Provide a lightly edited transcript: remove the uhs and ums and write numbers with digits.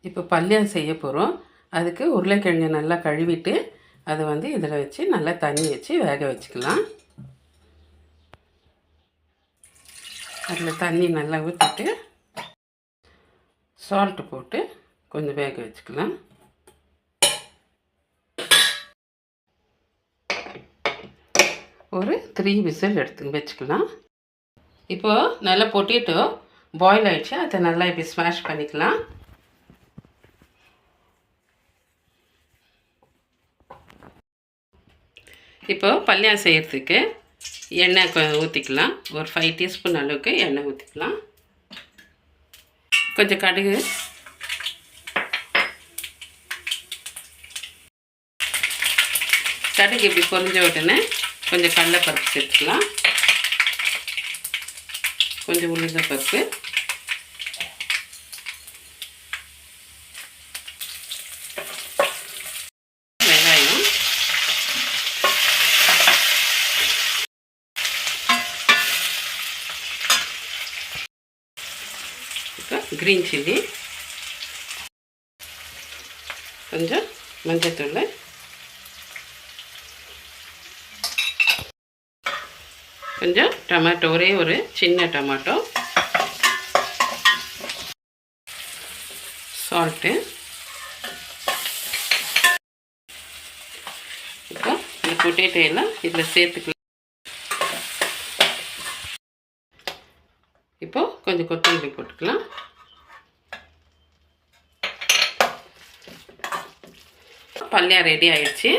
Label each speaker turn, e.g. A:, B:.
A: இப்போ பல்லியம் செய்ய போகிறோம். அதுக்கு உருளைக்கிழங்கு நல்லா கழுவிட்டு அதை இதில் வச்சு நல்லா தண்ணி வச்சு வேக வச்சுக்கலாம். அதில் தண்ணி நல்லா ஊற்றிட்டு சால்ட்டு போட்டு கொஞ்சம் வேக வச்சுக்கலாம். ஒரு 3 விசில் எடுத்து வச்சுக்கலாம். இப்போது நல்லா பொட்டேட்டோ பாயில் ஆகிடுச்சு. அதை நல்லா இப்படி ஸ்மாஷ் பண்ணிக்கலாம். இப்போது பல்லியம் செய்கிறதுக்கு எண்ணெய் ஊற்றிக்கலாம். ஒரு 5 டீஸ்பூன் அளவுக்கு எண்ணெய் ஊற்றிக்கலாம். கொஞ்சம் கடுகு, கடுகு இப்படி பொரிஞ்ச உடனே கொஞ்சம் கடலைப்பருப்பு சேர்த்துக்கலாம். கொஞ்சம் உளுந்த பருப்பு, வெங்காயம், கிரீன் சில்லி, கொஞ்சம் மஞ்சத்தூள், கொஞ்சம் டொமேட்டோ, ஒரே ஒரு சின்ன டொமேட்டோ, சால்ட்டு. இப்போ இந்த பொட்டேட்டோ எல்லாம் இதில் சேர்த்துக்கலாம். இப்போது கொஞ்சம் கொத்தமல்லி போட்டுக்கலாம். பல்லியம் ரெடி ஆயிடுச்சு.